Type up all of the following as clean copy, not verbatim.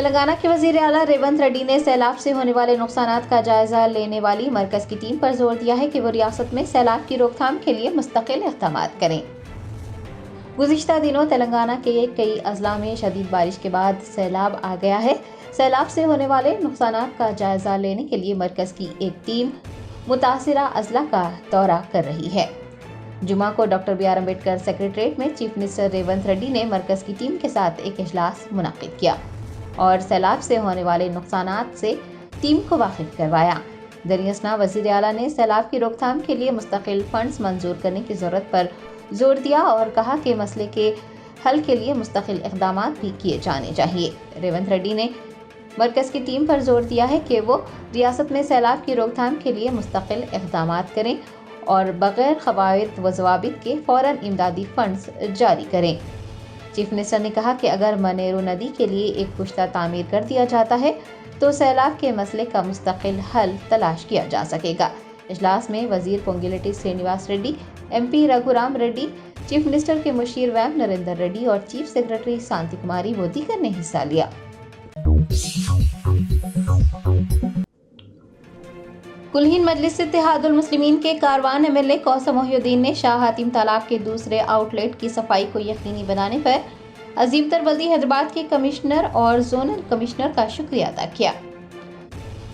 تلنگانہ کے وزیر اعلیٰ ریونت ریڈی نے سیلاب سے ہونے والے نقصانات کا جائزہ لینے والی مرکز کی ٹیم پر زور دیا ہے کہ وہ ریاست میں سیلاب کی روک تھام کے لیے مستقل اقدامات کریں۔ گزشتہ دنوں تلنگانہ کے کئی اضلاع میں شدید بارش کے بعد سیلاب آ گیا ہے۔ سیلاب سے ہونے والے نقصانات کا جائزہ لینے کے لیے مرکز کی ایک ٹیم متاثرہ اضلاع کا دورہ کر رہی ہے۔ جمعہ کو doctor B R Ambedkar secretariat میں چیف منسٹر ریونت ریڈی نے مرکز کی ٹیم کے ساتھ ایک اجلاس منعقد کیا اور سیلاب سے ہونے والے نقصانات سے ٹیم کو واقف کروایا۔ دریں اثنا وزیر اعلیٰ نے سیلاب کی روک تھام کے لیے مستقل فنڈز منظور کرنے کی ضرورت پر زور دیا اور کہا کہ مسئلے کے حل کے لیے مستقل اقدامات بھی کیے جانے چاہیے۔ ریونت ریڈی نے مرکز کی ٹیم پر زور دیا ہے کہ وہ ریاست میں سیلاب کی روک تھام کے لیے مستقل اقدامات کریں اور بغیر قواعد و ضوابط کے فوراً امدادی فنڈز جاری کریں۔ چیف منسٹر نے کہا کہ اگر منیرو ندی کے لیے ایک پشتہ تعمیر کر دیا جاتا ہے تو سیلاب کے مسئلے کا مستقل حل تلاش کیا جا سکے گا۔ اجلاس میں وزیر Ponguleti Srinivas Reddy, M P Raghuram Reddy, chief minister کے مشیر ویم نریندر ریڈی اور چیف سیکرٹری شانتی کماری و دیگر نے حصہ لیا۔ کل ہند مجلس اتحاد المسلمین کے کاروان ایم ایل اے کوثر محی الدین نے شاہ حاتم تالاب کے دوسرے آؤٹ لیٹ کی صفائی کو یقینی بنانے پر عظیم تر بلدی حیدرآباد کے کمشنر اور زونل کمشنر کا شکریہ ادا کیا۔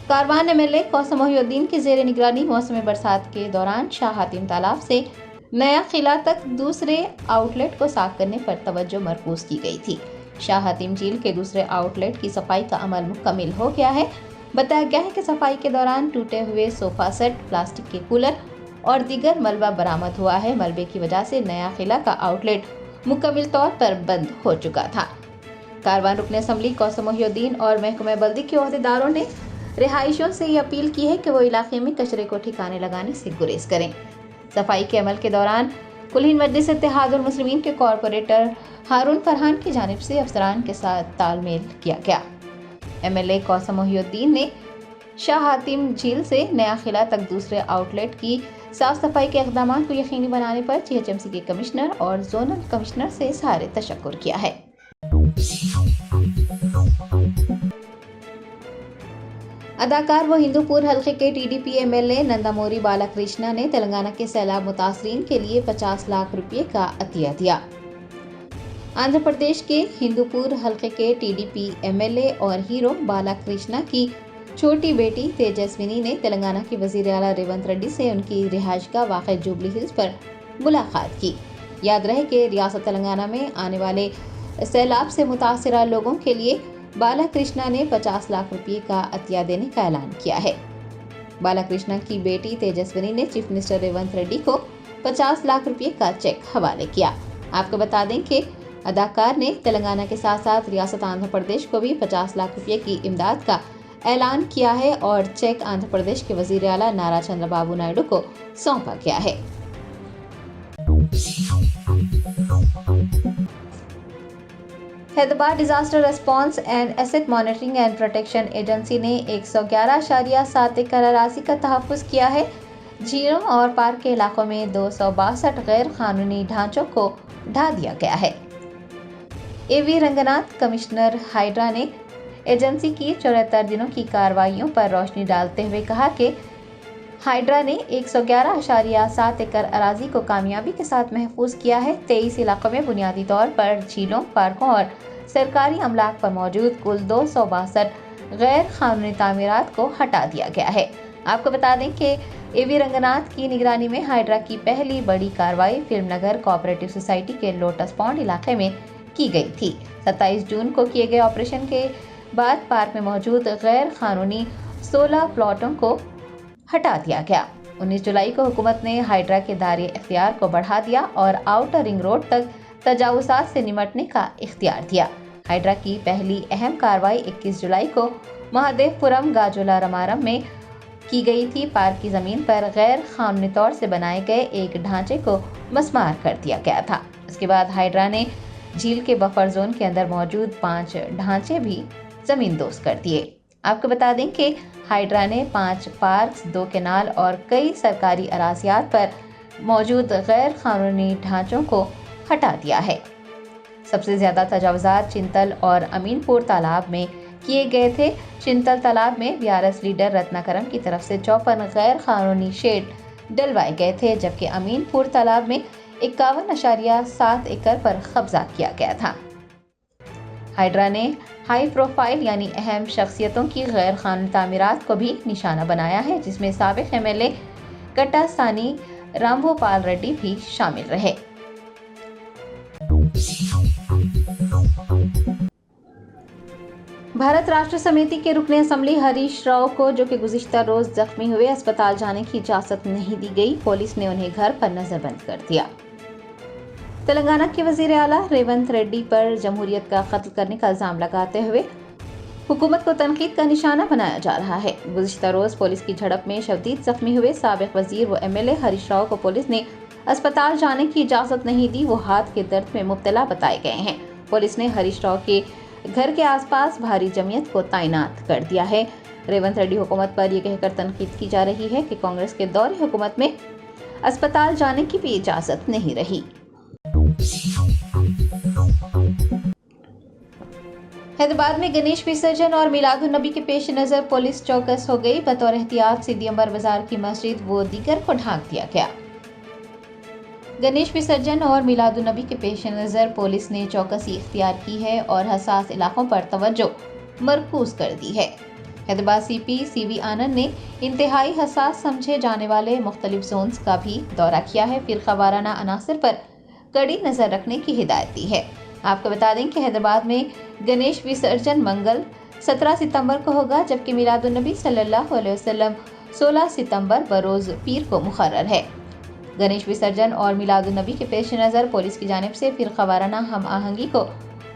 کاروان ایم ایل اے کوثر محی الدین کی زیر نگرانی موسم برسات کے دوران شاہ حاتم تالاب سے نیا قلعہ تک دوسرے آؤٹ لیٹ کو صاف کرنے پر توجہ مرکوز کی گئی تھی۔ شاہ حاتم جھیل کے دوسرے آؤٹ لیٹ کی صفائی کا عمل مکمل ہو گیا ہے۔ بتایا گیا ہے کہ صفائی کے دوران ٹوٹے ہوئے صوفہ سیٹ، پلاسٹک کے کولر اور دیگر ملبہ برآمد ہوا ہے۔ ملبے کی وجہ سے نیا قلعہ کا آؤٹ لیٹ مکمل طور پر بند ہو چکا تھا۔ کاروان رکن اسمبلی کوثر محی الدین اور محکمہ بلدی کے عہدیداروں نے رہائشیوں سے یہ اپیل کی ہے کہ وہ علاقے میں کچرے کو ٹھکانے لگانے سے گریز کریں۔ صفائی کے عمل کے دوران کل ہند مجلس اتحاد المسلمین کے کارپوریٹر ہارون فرحان کی جانب سے افسران کے ساتھ تال میل کیا گیا۔ ایم ایل اے کوثر محی الدین نے شاہ حاتم جھیل سے نیا قلعہ تک دوسرے آؤٹ لیٹ کی صاف صفائی کے اقدامات کو یقینی بنانے پر جی ایچ ایم سی کے کمشنر اور زونل کمشنر سے اظہار تشکر کیا ہے۔ اداکار و ہندوپور حلقے کے T D P M L A Nandamuri Bala Krishna نے تلنگانہ کے سیلاب متاثرین کے لیے 50 لاکھ روپے کا عطیہ دیا۔ آندھرا پردیش کے ہندوپور حلقے کے T D P M L A اور ہیرو بالا کرشنا کی چھوٹی بیٹی تیجسوینی نے تلنگانہ کے وزیر اعلیٰ ریونت ریڈی سے ان کی رہائش گاہ واقع جوبلی ہلز پر ملاقات کی۔ یاد رہے کہ ریاست تلنگانہ میں آنے والے سیلاب سے متاثرہ لوگوں کے لیے بالا کرشنا نے 50 لاکھ روپے کا عطیہ دینے کا اعلان کیا ہے۔ بالا کرشنا کی بیٹی تیجسوینی نے چیف منسٹر ریونت ریڈی کو 50 لاکھ روپے کا چیک حوالے کیا۔ آپ کو بتا دیں کہ اداکار نے تلنگانہ کے ساتھ ساتھ ریاست آندھرا پردیش کو بھی 50 لاکھ روپے کی امداد کا اعلان کیا ہے اور چیک آندھرا پردیش کے وزیر اعلیٰ نارا چندر بابو نائیڈو کو سونپا گیا ہے۔ Hyderabad disaster response and asset monitoring and protection agency نے 111.7 ایکڑ اراضی کا تحفظ کیا ہے۔ جھیلوں اور پارک کے علاقوں میں 262 غیر قانونی ڈھانچوں کو ڈھا دیا گیا ہے۔ اے وی رنگناتھ، کمشنر ہائیڈرا نے ایجنسی کی 74 دنوں کی کارروائیوں پر روشنی ڈالتے ہوئے کہا کہ ہائیڈرا نے 111.7 ایکڑ اراضی کو کامیابی کے ساتھ محفوظ کیا ہے۔ 23 علاقوں میں بنیادی طور پر جھیلوں، پارکوں اور سرکاری املاک پر موجود کل 262 غیر قانونی تعمیرات کو ہٹا دیا گیا ہے۔ آپ کو بتا دیں کہ اے وی رنگناتھ کی نگرانی میں ہائیڈرا کی پہلی بڑی کارروائی فلم نگر کوآپریٹو سوسائٹی کے لوٹس پونڈ علاقے میں کی گئی تھی۔ 27 جون کو کیے گئے آپریشن کے بعد پارک میں موجود غیر قانونی 16 پلاٹوں کو ہٹا دیا گیا۔ 19 جولائی کو حکومت نے ہائیڈرا کے دائرۂ اختیار کو بڑھا دیا اور آؤٹر رنگ روڈ تک تجاوزات سے نمٹنے کا اختیار دیا۔ ہائیڈرا کی پہلی اہم کارروائی 21 جولائی کو مہادیو پورم گاجولا رمارم میں کی گئی تھی۔ پارک کی زمین پر غیر قانونی طور سے بنائے گئے ایک ڈھانچے کو مسمار کر دیا گیا تھا۔ اس کے بعد ہائیڈرا نے جھیل کے بفر زون کے اندر موجود 5 ڈھانچے بھی زمیندوز کر دیے۔ آپ کو بتا دیں کہ ہائیڈرا نے 5 پارکس، 2 کینال اور کئی سرکاری اراضیات پر موجود غیر قانونی ڈھانچوں کو ہٹا دیا ہے۔ سب سے زیادہ تجاوزات چنتل اور امین پور تالاب میں کیے گئے تھے۔ چنتل تالاب میں BRS لیڈر رتناکرم کی طرف سے 54 غیر قانونی شیڈ ڈلوائے گئے تھے، جبکہ امین پور تالاب میں 51.7 ایکڑ پر قبضہ کیا گیا تھا۔ ہائیڈرا نے ہائی پروفائل یعنی اہم شخصیتوں کی غیر قانونی تعمیرات کو بھی نشانہ بنایا ہے، جس میں سابق MLA کٹا ثانی رام بھوپال ریڈی بھی شامل رہے۔ بھارت راشٹر سمیتی کے رکن اسمبلی ہریش راؤ کو، جو کہ گزشتہ روز زخمی ہوئے، اسپتال جانے کی اجازت نہیں دی گئی۔ پولیس نے انہیں گھر پر نظر بند کر دیا۔ تلنگانہ کے وزیر اعلیٰ ریونت ریڈی پر جمہوریت کا قتل کرنے کا الزام لگاتے ہوئے حکومت کو تنقید کا نشانہ بنایا جا رہا ہے۔ گزشتہ روز پولیس کی جھڑپ میں شدید زخمی ہوئے سابق وزیر و MLA ہریش راؤ کو پولیس نے اسپتال جانے کی اجازت نہیں دی۔ وہ ہاتھ کے درد میں مبتلا بتائے گئے ہیں۔ پولیس نے ہریش راؤ کے گھر کے آس پاس بھاری جمعیت کو تعینات کر دیا ہے۔ ریونت ریڈی حکومت پر یہ کہہ کر تنقید کی جا رہی ہے کہ کانگریس کے دور حکومت میں اسپتال جانے کی بھی اجازت نہیں رہی۔ حیدرآباد میں گنیش وسرجن اور میلاد النبی کے پیش نظر پولیس چوکس ہو گئی۔ بطور احتیاط سیدی امبر بازار کی مسجد و دیگر کو ڈھانک دیا گیا۔ گنیش وسرجن اور میلاد النبی کے پیش نظر پولیس نے چوکسی اختیار کی ہے اور حساس علاقوں پر توجہ مرکوز کر دی ہے۔ حیدرآباد CP CV آنند نے انتہائی حساس سمجھے جانے والے مختلف زونز کا بھی دورہ کیا ہے۔ فرقہ وارانہ عناصر پر کڑی نظر رکھنے کی ہدایت دی ہے۔ آپ کو بتا دیں کہ حیدرآباد میں گنیش وسرجن منگل 17 ستمبر کو ہوگا، جبکہ میلاد النبی صلی اللہ علیہ وسلم 16 ستمبر بروز پیر کو مقرر ہے۔ گنیش وسرجن اور میلاد النبی کے پیش نظر پولیس کی جانب سے فرقہ وارانہ ہم آہنگی کو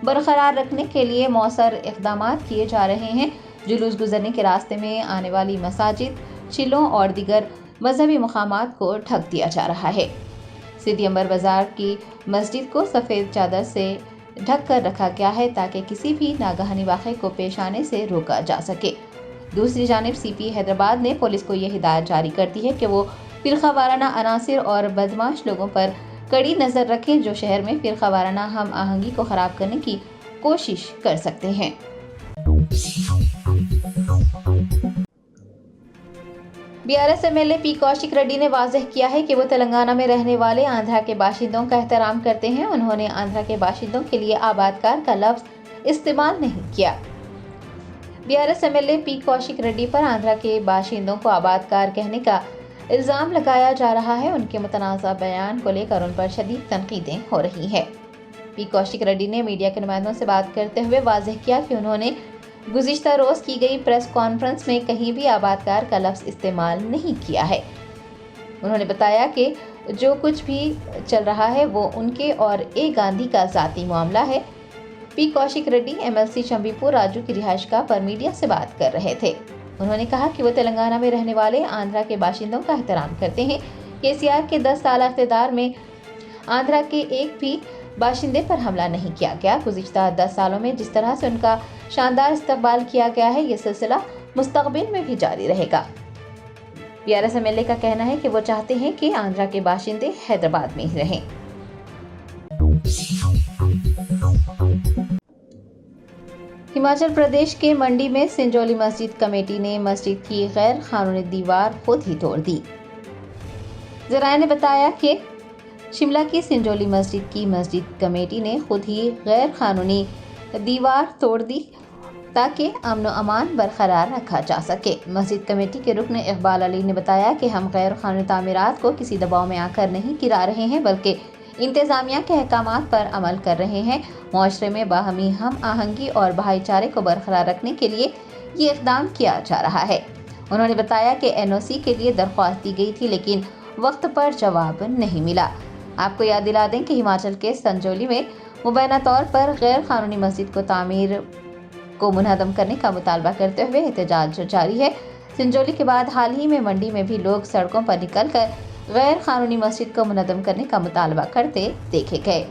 برقرار رکھنے کے لیے مؤثر اقدامات کیے جا رہے ہیں۔ جلوس گزرنے کے راستے میں آنے والی مساجد، چلوں اور دیگر مذہبی مقامات کو ڈھک دیا جا رہا ہے۔ سیدی امبر بازار کی مسجد کو سفید چادر سے ڈھک کر رکھا گیا ہے تاکہ کسی بھی ناگہانی واقعے کو پیش آنے سے روکا جا سکے۔ دوسری جانب CP حیدرآباد نے پولیس کو یہ ہدایت جاری کر دی ہے کہ وہ فرقہ وارانہ عناصر اور بدمعاش لوگوں پر کڑی نظر رکھیں جو شہر میں فرقہ وارانہ ہم آہنگی کو خراب کرنے کی کوشش کر سکتے ہیں۔ BRS MLA P کوشک ریڈی نے واضح کیا ہے کہ وہ تلنگانہ میں رہنے والے آندھرا کے باشندوں کا احترام کرتے ہیں۔ انہوں نے آندھرا کے باشندوں کے لیے آبادکار کا لفظ استعمال نہیں کیا۔ BRS MLA P کوشک ریڈی پر آندھرا کے باشندوں کو آبادکار کہنے کا الزام لگایا جا رہا ہے۔ ان کے متنازع بیان کو لے کر ان پر شدید تنقیدیں ہو رہی ہیں۔ P کوشک ریڈی نے میڈیا کے نمائندوں سے بات کرتے ہوئے واضح کیا کہ انہوں نے گزشتہ روز کی گئی پریس کانفرنس میں کہیں بھی آبادکار کا لفظ استعمال نہیں کیا ہے۔ انہوں نے بتایا کہ جو کچھ بھی چل رہا ہے وہ ان کے اور A گاندھی کا ذاتی معاملہ ہے۔ P کوشک ریڈی MLC شمبی پور راجو کی رہائش گاہ پر میڈیا سے بات کر رہے تھے۔ انہوں نے کہا کہ وہ تلنگانہ میں رہنے والے آندھرا کے باشندوں کا احترام کرتے ہیں۔ KCR کے 10 سالہ اقتدار میں آندھرا کے ایک بھی باشندے پر حملہ نہیں کیا گیا۔ گزشتہ 10 سالوں میں جس طرح سے ان کا شاندار استقبال کیا گیا ہے، یہ سلسلہ مستقبل میں بھی جاری رہے گا۔ BRS MLA کا کہنا ہے کہ وہ چاہتے ہیں کہ آندھرا کے باشندے حیدرآباد میں ہی رہیں۔ ہماچل پردیش کے منڈی میں سنجولی مسجد کمیٹی نے مسجد کی غیر قانونی دیوار خود ہی توڑ دی۔ ذرائع نے بتایا کہ شملہ کی سنجولی مسجد کی مسجد کمیٹی نے خود ہی غیر قانونی دیوار توڑ دی تاکہ امن و امان برقرار رکھا جا سکے۔ مسجد کمیٹی کے رکن اقبال علی نے بتایا کہ ہم غیر قانونی تعمیرات کو کسی دباؤ میں آ کر نہیں گرا رہے ہیں، بلکہ انتظامیہ کے احکامات پر عمل کر رہے ہیں۔ معاشرے میں باہمی ہم آہنگی اور بھائی چارے کو برقرار رکھنے کے لیے یہ اقدام کیا جا رہا ہے۔ انہوں نے بتایا کہ NOC کے لیے درخواست دی گئی تھی لیکن وقت پر جواب نہیں ملا۔ آپ کو یاد دلا دیں کہ ہماچل کے سنجولی میں مبینہ طور پر غیر قانونی مسجد کو تعمیر کو منہدم کرنے کا مطالبہ کرتے ہوئے احتجاج جاری ہے۔ سنجولی کے بعد حال ہی میں منڈی میں بھی لوگ سڑکوں پر نکل کر غیر قانونی مسجد کو منہدم کرنے کا مطالبہ کرتے دیکھے گئے۔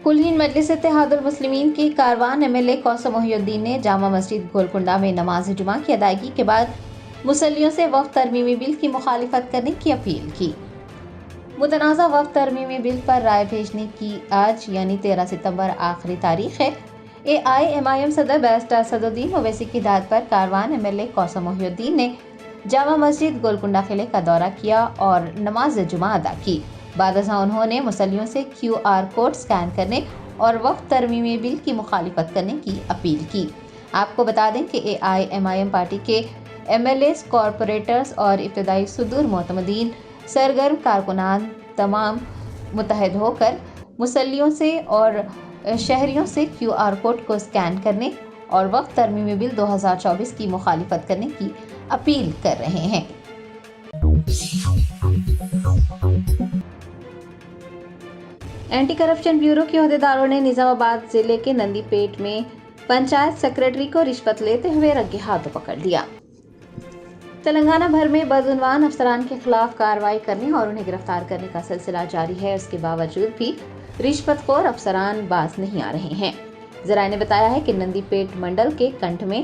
کل ہند مجلس اتحاد المسلمین کی کاروان MLA کوثر محی الدین نے جامع مسجد گولکنڈہ میں نماز جمعہ کی ادائیگی کے بعد مصلیوں سے وقف ترمیمی بل کی مخالفت کرنے کی اپیل کی۔ متنازع وقت ترمیمی بل پر رائے بھیجنے کی آج یعنی 13 ستمبر آخری تاریخ ہے۔ AIMIM صدر بیرسٹر اسدالدین اویسی کی ہدایت پر کاروان MLA کوثر محی الدین نے جامع مسجد گولکنڈہ قلعے کا دورہ کیا اور نماز جمعہ ادا کی۔ بعد ازاں انہوں نے مسلیوں سے QR کوڈ سکین کرنے اور وقت ترمیمی بل کی مخالفت کرنے کی اپیل کی۔ آپ کو بتا دیں کہ AIMIM پارٹی کے MLAs، کارپوریٹرز اور ابتدائی صدور معتمدین سرگرم کارکنان تمام متحد ہو کر مسلیوں سے اور شہریوں سے QR کوڈ کو سکین کرنے اور وقت ترمیمی بل 2024 کی مخالفت کرنے کی اپیل کر رہے ہیں۔ اینٹی کرپشن بیورو کے عہدیداروں نے نظام آباد ضلع کے نندی پیٹ میں پنچایت سیکرٹری کو رشوت لیتے ہوئے رنگے ہاتھوں پکڑ لیا۔ تلنگانہ بھر میں بدعنوان افسران کے خلاف کارروائی کرنے اور انہیں گرفتار کرنے کا سلسلہ جاری ہے۔ اس کے باوجود بھی رشوت خور افسران باز نہیں آ رہے ہیں۔ ذرائع نے بتایا ہے کہ نندی پیٹ منڈل کے کنٹھ میں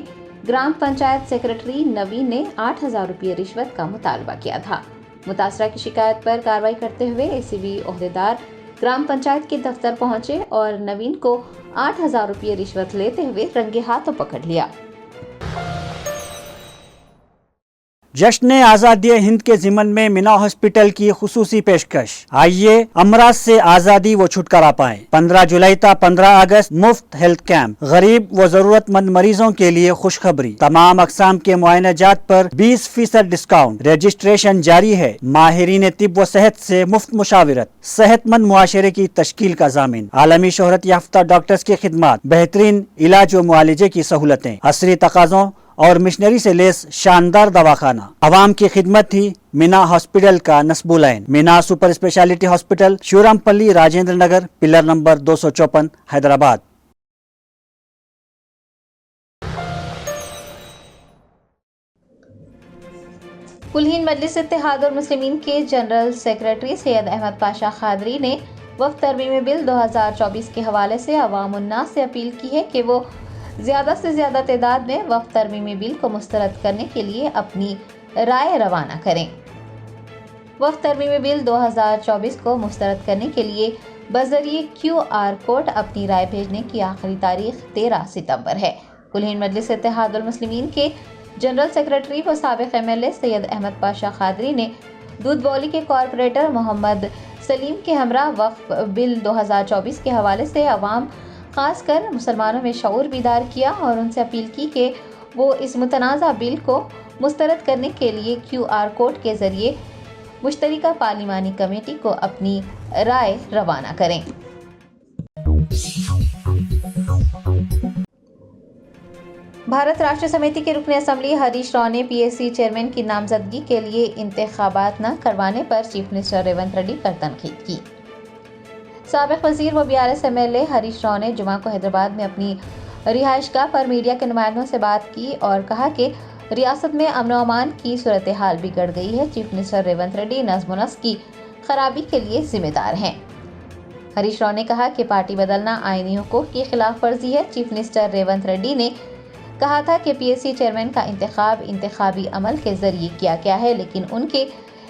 گرام پنچایت سیکرٹری نوین نے 8,000 روپے رشوت کا مطالبہ کیا تھا۔ متاثرہ کی شکایت پر کارروائی کرتے ہوئے ACB عہدیدار گرام پنچایت کے دفتر پہنچے اور نوین کو 8,000 روپے رشوت لیتے ہوئے رنگے ہاتھوں پکڑ لیا۔ جشن آزادی ہند کے ضمن میں مینا ہاسپٹل کی خصوصی پیشکش، آئیے امراض سے آزادی و چھٹکارا پائیں۔ 15 جولائی تا 15 اگست مفت ہیلتھ کیمپ، غریب و ضرورت مند مریضوں کے لیے خوشخبری، تمام اقسام کے معائنہ جات پر 20% ڈسکاؤنٹ، رجسٹریشن جاری ہے۔ ماہرین طب و صحت سے مفت مشاورت، صحت مند معاشرے کی تشکیل کا ضامن، عالمی شہرت یافتہ ڈاکٹرز کی خدمات، بہترین علاج و معالجے کی سہولتیں، عصری تقاضوں اور مشنری سے لیس شاندار دواخانہ، عوام کی خدمت ہی مینا ہاسپٹل کا نصب العین۔ مینا سپر اسپیشلٹی ہاسپٹل، شیورام پلی، راجندر نگر، پلر نمبر 254، حیدرآباد۔ کل ہند مجلس اتحاد المسلمین کے جنرل سیکرٹری سید احمد پاشا قادری نے وقت ترمیمی بل 2024 کے حوالے سے عوام الناس سے اپیل کی ہے کہ وہ زیادہ سے زیادہ تعداد میں وقت ترمیمی بل کو مسترد کرنے کے لیے اپنی رائے روانہ کریں۔ وقت ترمیمی بل 2024 کو مسترد کرنے کے لیے بذریعے QR کوڈ اپنی رائے بھیجنے کی آخری تاریخ 13 ستمبر ہے۔ کل ہند مجلس اتحاد المسلمین کے جنرل سیکرٹری و سابق MLA سید احمد پاشا قادری نے دودھ بولی کے کارپوریٹر محمد سلیم کے ہمراہ وقف بل 2024 کے حوالے سے عوام خاص کر مسلمانوں میں شعور بیدار کیا اور ان سے اپیل کی کہ وہ اس متنازع بل کو مسترد کرنے کے لیے QR کوڈ کے ذریعے مشترکہ پارلیمانی کمیٹی کو اپنی رائے روانہ کریں۔ بھارت راشٹر سمیتی کے رکن اسمبلی ہریش راؤ نے PSC چیئرمین کی نامزدگی کے لیے انتخابات نہ کروانے پر چیف منسٹر ریونت ریڈی پر تنقید کی۔ سابق وزیر و BRS MLA ہریش راؤ نے جمعہ کو حیدرآباد میں اپنی رہائش گاہ پر میڈیا کے نمائندوں سے بات کی اور کہا کہ ریاست میں امن و امان کی صورتحال بگڑ گئی ہے۔ چیف منسٹر ریونت ریڈی نظم و نسق کی خرابی کے لیے ذمہ دار ہیں۔ ہریش راؤ نے کہا کہ پارٹی بدلنا آئینی حقوق کی خلاف ورزی ہے۔ چیف منسٹر ریونت ریڈی نے کہا تھا کہ PSC چیئرمین کا انتخاب انتخابی عمل کے ذریعے کیا گیا ہے، لیکن ان کے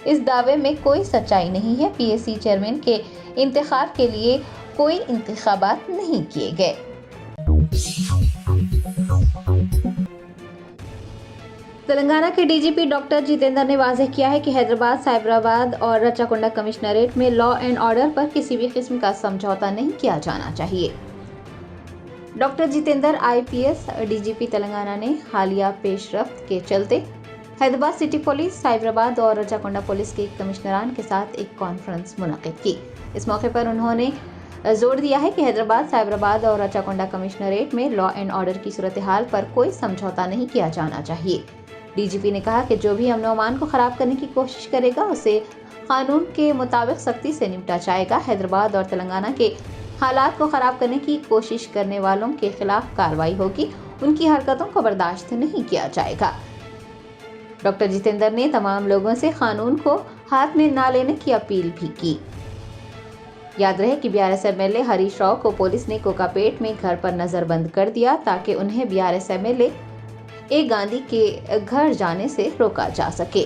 اس دعوے میں کوئی سچائی نہیں ہے۔ PSC چیئرمین کے انتخاب کے لیے کوئی انتخابات نہیں کیے گئے۔ تلنگانہ کے DGP ڈاکٹر جتیندر نے واضح کیا ہے کہ حیدرآباد، سائبرآباد اور رچاکنڈا کمشنریٹ میں لا اینڈ آرڈر پر کسی بھی قسم کا سمجھوتا نہیں کیا جانا چاہیے۔ Doctor Jitendra IPS DGP Telangana نے حالیہ پیش رفت کے چلتے حیدرآباد سٹی پولیس، سائبرآباد اور رچاکنڈا پولیس کے کمشنران کے ساتھ ایک کانفرنس منعقد کی۔ اس موقع پر انہوں نے زور دیا ہے کہ حیدرآباد، سائبرآباد اور رچاکنڈا کمشنریٹ میں لا اینڈ آرڈر کی صورتحال پر کوئی سمجھوتا نہیں کیا جانا چاہیے۔ DGP نے کہا کہ جو بھی امن و امان کو خراب کرنے کی کوشش کرے گا اسے قانون کے مطابق سختی سے نمٹا جائے گا۔ حیدرآباد اور تلنگانہ کے حالات کو خراب کرنے کی کوشش کرنے والوں کے خلاف کارروائی ہوگی، ان کی حرکتوں کو برداشت نہیں کیا جائے گا۔ ڈاکٹر جتیندر نے تمام لوگوں سے قانون کو ہاتھ میں نہ لینے کی اپیل بھی کی۔ یاد رہے کہ BRS MLA ہریش راؤ کو پولیس نے کوکاپیٹ میں گھر پر نظر بند کر دیا تاکہ انہیں BRS MLA اے گاندھی کے گھر جانے سے روکا جا سکے۔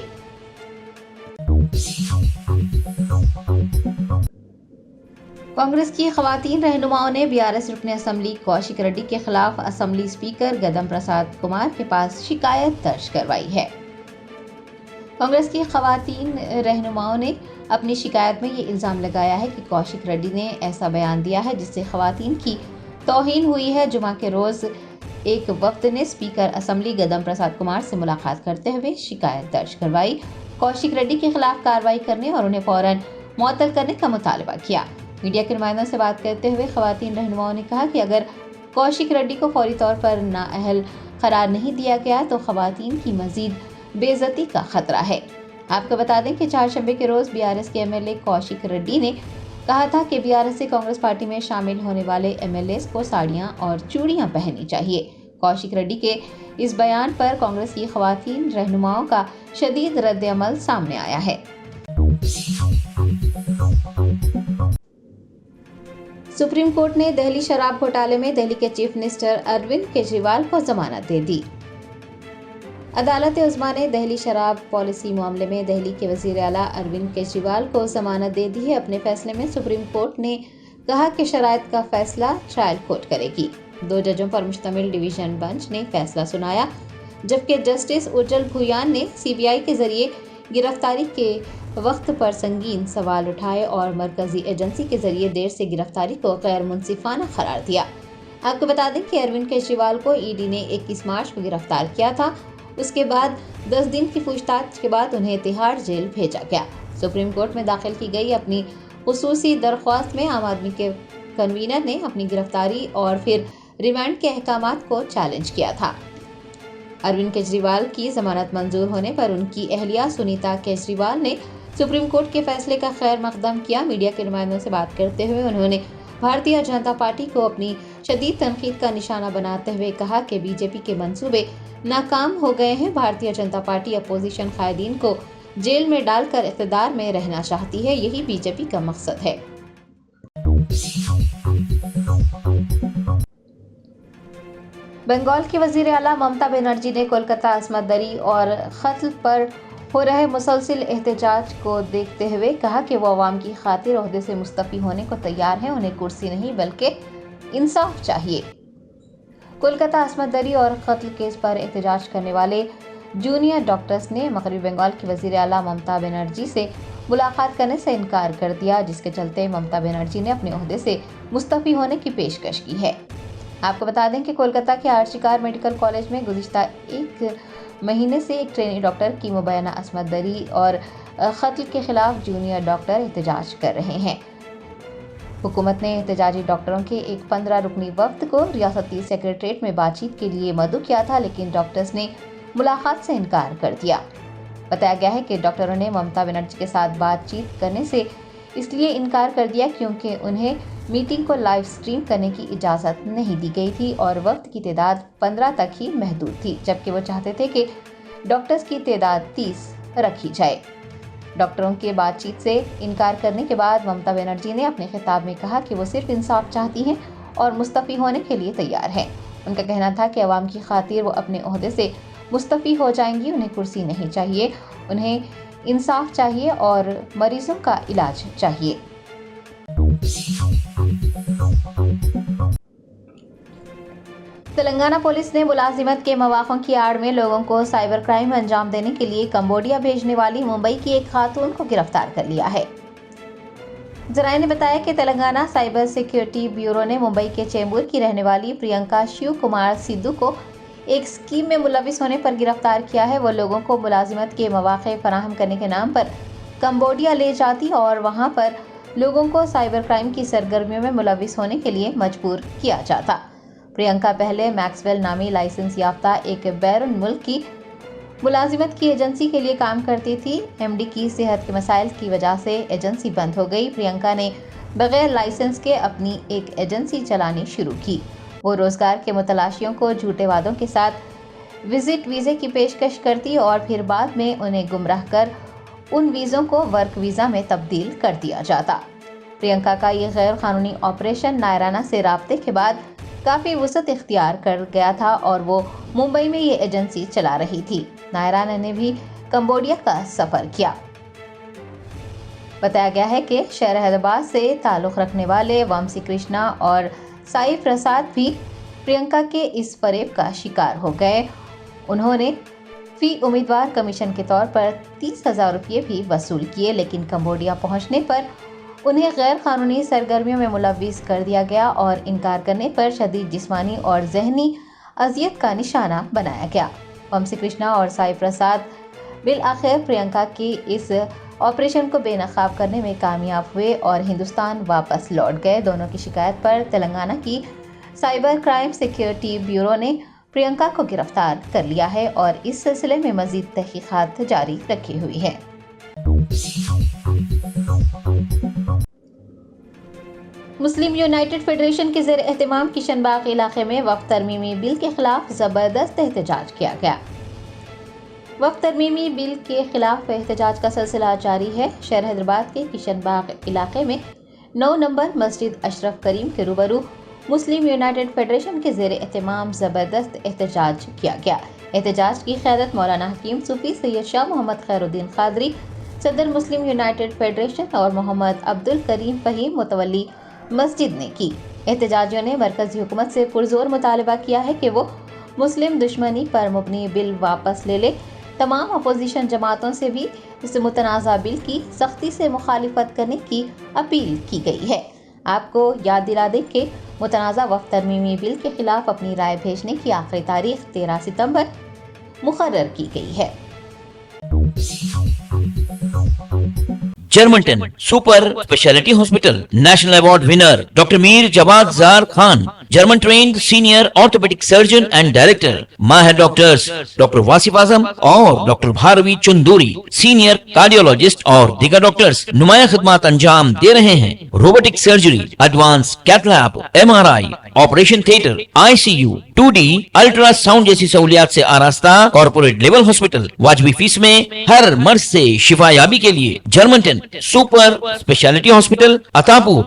کانگریس کی خواتین رہنماؤں نے BRS رکن اسمبلی کوشک ریڈی کے خلاف اسمبلی اسپیکر گدم پرساد کمار کے پاس شکایت درج کروائی ہے۔ کانگریس کی خواتین رہنماؤں نے اپنی شکایت میں یہ الزام لگایا ہے کہ کوشک ریڈی نے ایسا بیان دیا ہے جس سے خواتین کی توہین ہوئی ہے۔ جمعہ کے روز ایک وفد نے اسپیکر اسمبلی گدم پرساد کمار سے ملاقات کرتے ہوئے شکایت درج کروائی، کوشک ریڈی کے خلاف کارروائی کرنے اور انہیں فوراً معطل کرنے کا مطالبہ کیا۔ میڈیا کے نمائندوں سے بات کرتے ہوئے خواتین رہنماؤں نے کہا کہ اگر کوشک ریڈی کو فوری طور پر نااہل قرار نہیں دیا گیا تو خواتین کی مزید بے عزتی کا خطرہ ہے۔ آپ کو بتا دیں کہ چہارشنبے کے روز BRS کے MLA کوشک ریڈی نے کہا تھا کہ BRS سے کانگریس پارٹی میں شامل ہونے والے MLAs کو ساڑیاں اور چوڑیاں پہننی چاہیے۔ کوشک ریڈی کے اس بیان پر کانگریس کی خواتین رہنماؤں کا شدید رد عمل سامنے آیا ہے۔ سپریم کورٹ نے دہلی شراب گھوٹالے میں دہلی کے چیف منسٹر اروند کیجریوال کو ضمانت دے دی۔ عدالت عظمیٰ نے دہلی شراب پالیسی معاملے میں دہلی کے وزیر اعلیٰ اروند کیجریوال کو ضمانت دے دی ہے۔ اپنے فیصلے میں سپریم کورٹ نے کہا کہ شرائط کا فیصلہ ٹرائل کورٹ کرے گی۔ 2 ججوں پر مشتمل ڈویژن بنچ نے فیصلہ سنایا، جبکہ جسٹس اجل بھویان نے CBI کے ذریعے گرفتاری کے وقت پر سنگین سوال اٹھائے اور مرکزی ایجنسی کے ذریعے دیر سے گرفتاری کو غیر منصفانہ قرار دیا۔ آپ کو بتا دیں کہ اروند کیجریوال کو ED نے 21 مارچ کو گرفتار کیا تھا۔ اس کے بعد 10 دن کی پوچھ تاچھ کے بعد انہیں تہاڑ جیل بھیجا گیا۔ سپریم کورٹ میں داخل کی گئی اپنی خصوصی درخواست میں عام آدمی کے کنوینر نے اپنی گرفتاری اور پھر ریمانڈ کے احکامات کو چیلنج کیا تھا۔ اروند کیجریوال کی ضمانت منظور ہونے پر ان کی اہلیہ سنیتا کیجریوال نے سپریم کورٹ کے فیصلے کا خیر مقدم کیا۔ میڈیا کے نمائندوں سے بات کرتے ہوئے انہوں نے بھارتیہ جنتا پارٹی کو اپنی شدید تنقید کا نشانہ بناتے ہوئے کہا کہ BJP کے منصوبے ناکام ہو گئے ہیں۔ بھارتیہ جنتا پارٹی اپوزیشن قائدین کو جیل میں ڈال کر اقتدار میں رہنا چاہتی ہے، یہی BJP کا مقصد ہے۔ بنگال کی وزیر اعلیٰ ممتا بنرجی نے کولکتہ عصمت دری اور قتل پر ہو رہے مسلسل احتجاج کو دیکھتے ہوئے کہا کہ وہ عوام کی خاطر عہدے سے مستعفی ہونے کو تیار ہیں، انہیں کرسی نہیں بلکہ انصاف چاہیے۔ کولکتہ عصمت دری اور قتل کیس پر احتجاج کرنے والے جونیئر ڈاکٹرز نے مغربی بنگال کی وزیر اعلیٰ ممتا بنرجی سے ملاقات کرنے سے انکار کر دیا، جس کے چلتے ممتا بنرجی نے اپنے عہدے سے مستعفی ہونے کی پیشکش کی ہے۔ آپ کو بتا دیں کہ کولکتہ کے آرچی کار میڈیکل کالج میں گزشتہ 1 مہینے سے ایک ٹرینی ڈاکٹر کی مبینہ عصمت دری اور قتل کے خلاف جونیئر ڈاکٹر احتجاج کر رہے ہیں۔ حکومت نے احتجاجی ڈاکٹروں کے ایک 15 رکنی وفد کو ریاستی سیکریٹریٹ میں بات چیت کے لیے مدعو کیا تھا، لیکن ڈاکٹرز نے ملاقات سے انکار کر دیا۔ بتایا گیا ہے کہ ڈاکٹروں نے ممتا بنرجی کے ساتھ بات چیت کرنے سے اس لیے انکار کر دیا کیونکہ انہیں میٹنگ کو لائیو سٹریم کرنے کی اجازت نہیں دی گئی تھی اور وقت کی تعداد 15 تک ہی محدود تھی، جبکہ وہ چاہتے تھے کہ ڈاکٹرز کی تعداد 30 رکھی جائے۔ ڈاکٹروں کے بات چیت سے انکار کرنے کے بعد ممتا بنرجی نے اپنے خطاب میں کہا کہ وہ صرف انصاف چاہتی ہیں اور مستعفی ہونے کے لیے تیار ہیں۔ ان کا کہنا تھا کہ عوام کی خاطر وہ اپنے عہدے سے مستعفی ہو جائیں گی، انہیں کرسی نہیں چاہیے، انہیں انصاف چاہیے اور مریضوں کا علاج چاہیے۔ تلنگانہ پولیس نے ملازمت کے مواقع کی آڑ میں لوگوں کو سائبر کرائم انجام دینے کے لیے کمبوڈیا بھیجنے والی ممبئی کی ایک خاتون کو گرفتار کر لیا ہے۔ ذرائع نے بتایا کہ تلنگانہ سائبر سیکیورٹی بیورو نے ممبئی کے چیمبور کی رہنے والی پرینکا شیو کمار سدھو کو ایک اسکیم میں ملوث ہونے پر گرفتار کیا ہے۔ وہ لوگوں کو ملازمت کے مواقع فراہم کرنے کے نام پر کمبوڈیا لے جاتی اور وہاں پر لوگوں کو سائبر کرائم کی سرگرمیوں میں ملوث ہونے کے لیے مجبور کیا جاتا۔ پرینکا پہلے میکسویل نامی لائسنس یافتہ ایک بیرون ملکی ملازمت کی ایجنسی کے لیے کام کرتی تھی۔ MD کی صحت کے مسائل کی وجہ سے ایجنسی بند ہو گئی۔ پرینکا نے بغیر لائسنس کے اپنی ایک ایجنسی چلانی شروع کی۔ وہ روزگار کے متلاشیوں کو جھوٹے وعدوں کے ساتھ وزٹ ویزے کی پیشکش کرتی اور پھر بعد میں انہیں گمراہ کر ان ویزوں کو ورک ویزا میں تبدیل کر دیا جاتا۔ پرینکا کا یہ غیر قانونی آپریشن نائرانا سے رابطے کے بعد کافی وسعت اختیار کر گیا تھا اور وہ ممبئی میں یہ ایجنسی چلا رہی تھی۔ نائرانا نے بھی کمبوڈیا کا سفر کیا۔ بتایا گیا ہے کہ شہر حیدرآباد سے تعلق رکھنے والے وامسی کرشنا اور سائی پرساد بھی پرینکا کے اس فریب کا شکار ہو گئے. انہوں نے فی امیدوار کمیشن کے طور پر 30,000 روپے بھی وصول کیے، لیکن کمبوڈیا پہنچنے پر انہیں غیر قانونی سرگرمیوں میں ملوث کر دیا گیا اور انکار کرنے پر شدید جسمانی اور ذہنی اذیت کا نشانہ بنایا گیا. وامسی کرشنا اور سائی پرساد بالآخر پرینکا کی اس آپریشن کو بے نقاب کرنے میں کامیاب ہوئے اور ہندوستان واپس لوٹ گئے. دونوں کی شکایت پر تلنگانہ کی سائبر کرائم سیکیورٹی بیورو نے پرینکا کو گرفتار کر لیا ہے اور اس سلسلے میں مزید تحقیقات جاری رکھی ہوئی ہے. مسلم یونائیٹڈ فیڈریشن کے زیر اہتمام کشن باغ علاقے میں وقف ترمیمی بل کے خلاف زبردست احتجاج کیا گیا. وقف ترمیمی بل کے خلاف احتجاج کا سلسلہ جاری ہے. شہر حیدرآباد کے کشن باغ علاقے میں 9 نمبر مسجد اشرف کریم کے روبرو مسلم یونائیٹڈ فیڈریشن کے زیر اہتمام زبردست احتجاج کیا گیا. احتجاج کی قیادت مولانا حکیم صوفی، سید شاہ محمد خیر الدین قادری صدر مسلم یونائیٹڈ فیڈریشن اور محمد عبد الکریم فہیم متولی مسجد نے کی. احتجاجیوں نے مرکزی حکومت سے پرزور مطالبہ کیا ہے کہ وہ مسلم دشمنی پر مبنی بل واپس لے لے. تمام اپوزیشن جماعتوں سے بھی اس متنازع بل کی سختی سے مخالفت کرنے کی اپیل کی گئی ہے. آپ کو یاد دلا دیں کہ متنازع وقف ترمیمی بل کے خلاف اپنی رائے بھیجنے کی آخری تاریخ 13 ستمبر مقرر کی گئی ہے. جرمنٹن super specialty hospital national award winner doctor Mir Jawad Zar Khan, German trained senior orthopaedic surgeon and director. ماہر ڈاکٹرز ڈاکٹر واصف اعظم اور doctor Bharavi Chanduri, senior cardiologist اور دیگر ڈاکٹرز نمایاں خدمات انجام دے رہے ہیں. Robotic surgery, advance cath lab, MRI، operation theatre, ICU، 2D ultrasound جیسی سہولیات سے آراستہ کارپوریٹ لیول ہاسپٹل. واجبی فیس میں ہر مرض سے شفا یابی کے لیے جرمنٹن سپر اسپیشلٹی ہاسپٹل، عطا پور.